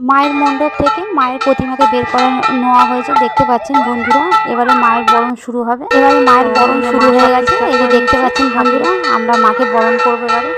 মায়ের মণ্ডপ থেকে মায়ের প্রতিমাকে বের করে নেওয়া হয়েছে, দেখতে পাচ্ছেন বন্ধুরা। এবারে মায়ের বরণ শুরু হবে। এবারে মায়ের বরণ শুরু হয়ে গেছে, এই যে দেখতে পাচ্ছেন বন্ধুরা, আমরা মাকে বরণ করবো এবারে।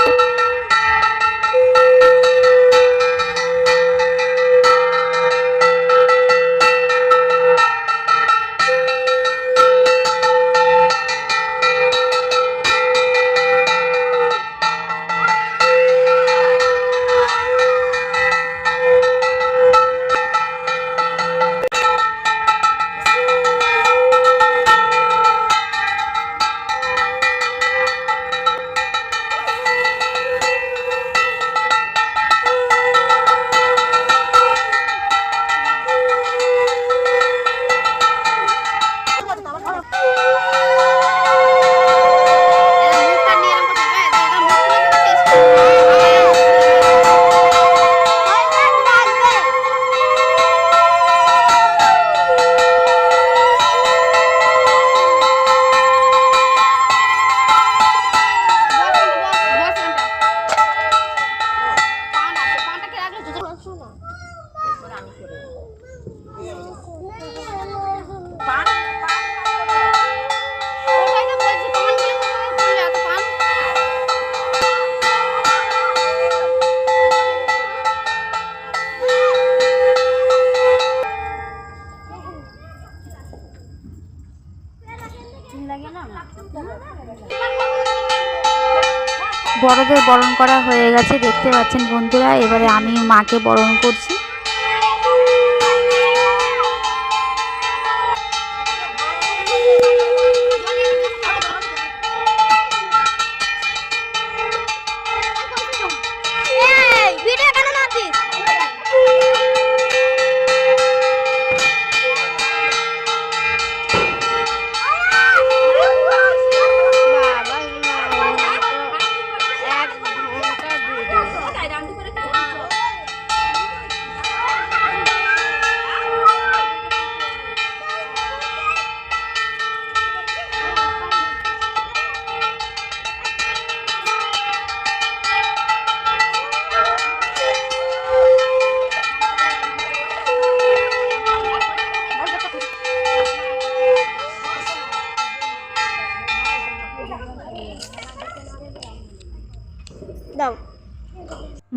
বড়দের বরণ করা হয়ে গেছে, দেখতে পাচ্ছেন বন্ধুরা। এবারে আমি মাকে বরণ করছি।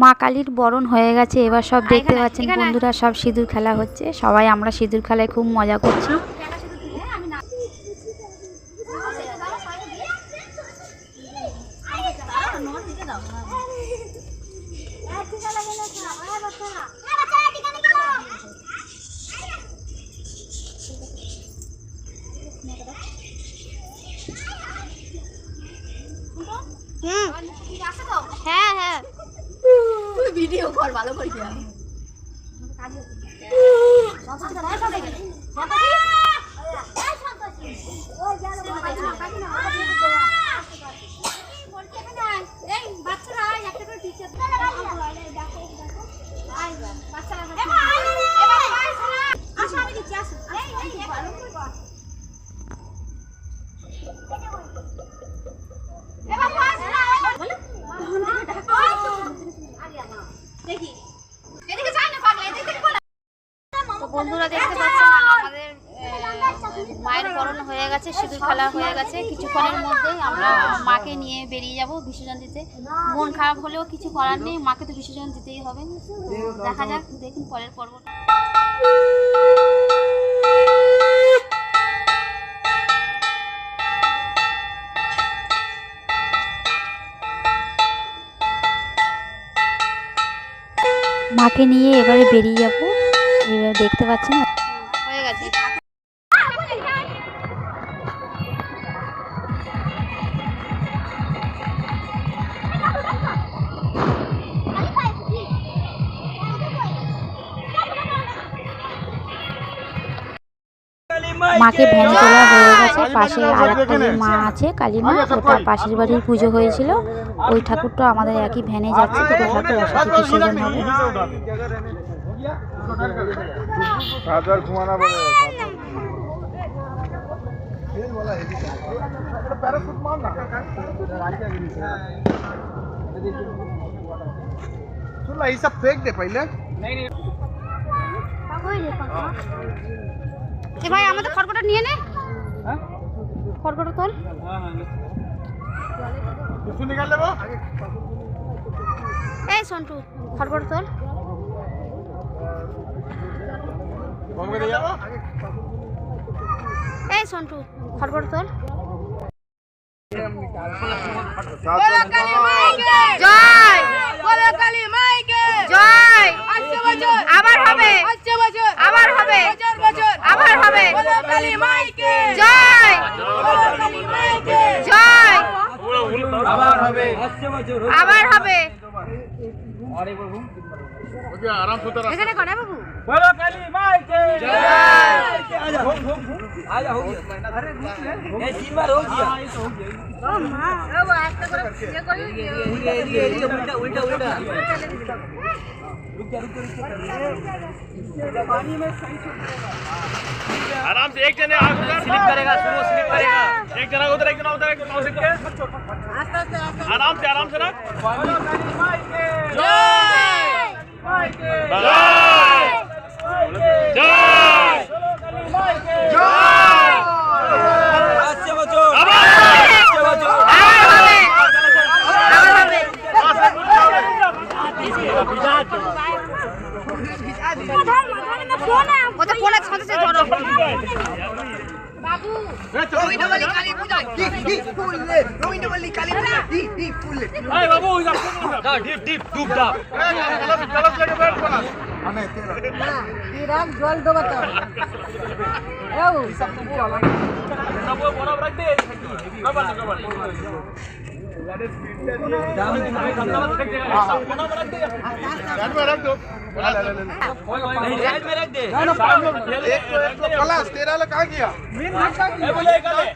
মা কালীর বরণ হয়ে গেছে। এবার সব দেখতে পাচ্ছেন বন্ধুরা, সব সিঁদুর খেলা হচ্ছে। সবাই আমরা সিঁদুর খেলায় খুব মজা করছি। হ্যাঁ হ্যাঁ, তুই ভিডিও কর ভালো করে। বন্ধুরা দেখতে পাচ্ছেন আমাদের মায়ের বরণ হয়ে গেছে, সিঁদুর খেলা হয়ে গেছে। কিছুক্ষণের মধ্যেই আমরা মাকে নিয়ে বেরিয়ে যাব বিসর্জন দিতে। মন খারাপ হলেও কিছু করার নেই, মাকে তো বিসর্জন দিতেই হবে। দেখা যাক, দেখুন পরের পর্বটা। মাকে নিয়ে এবারে বেরিয়ে যাব। এবার দেখতে পাচ্ছেন হয়ে গেছে। মাকে ভ্যানে তোলা হয়ে গেছে। পাশে আরেকটা যে মা আছে কালী মা, ওটা পাশের বাড়ির পুজো হয়েছিল, ওই ঠাকুরটা আমাদের একই ভ্যানে যাচ্ছে। দুটো ঠাকুর একসাথে বিসর্জন হবে। फेक दे पहले। नहीं এ ভাই আমাদের খড়গটা নিয়ে নে। হ্যাঁ খড়গটা তোল। এই সন্টু খড়গটা তোল। এই সন্টু খড়গটা তোল। জয় জয় আবার হবে আবার হবে আবার হবে জয় জয় আবার হবে আবার হবে आराम से उतर এখানে কর বাবু। बोलो काली माई के जय आजा आजा हो गया अरे ये 3 बार हो गया ও মা ও আস্তে করে ইয়ে করি उल्टा उल्टा उल्टा रुक जा पानी में सही से आराम से एक जने आग उधर स्लिप करेगा शुरू स्लिप करेगा एक जना उधर एक जना उधर एक जना उधर के आराम से रख बोलो काली माई के जय माई के जय जय माई के जय अच्छे बच्चों आवाज अच्छे बच्चों আবার হবে আবার হবে ও তো ফোনে সাথে ধরো বাবু ए बाबू इधर दा डीप डीप डूब दा गलत लेके बैठ पड़ा सब वो बड़ा रख दे कबर रख दो साइड में रख दे एक तो खलास तेरा वाला कहां गया ए बोले काले ए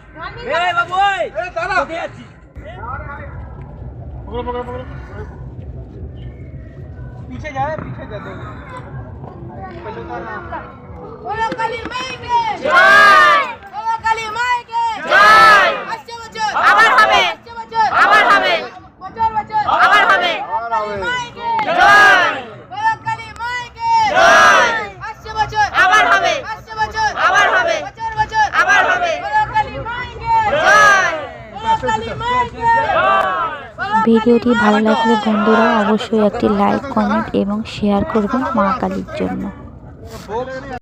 बाबू ओए ए तारा दे अच्छी पकड़ो पीछे जा दो बोलो काली माई के জয় बोलो काली माई के জয় अच्छे बच्चों আবার হবে अच्छे बच्चों আবার হবে बच्चों আবার হবে काली माई के জয় बोलो काली माई के জয় अच्छे बच्चों আবার হবে अच्छे बच्चों আবার হবে बच्चों আবার হবে बोलो काली माई के জয় बोलो काली माई के ভিডিওটি ভালো লাগলে বন্ধুরা অবশ্যই একটি লাইক কমেন্ট এবং শেয়ার করবেন মা কালীর জন্য।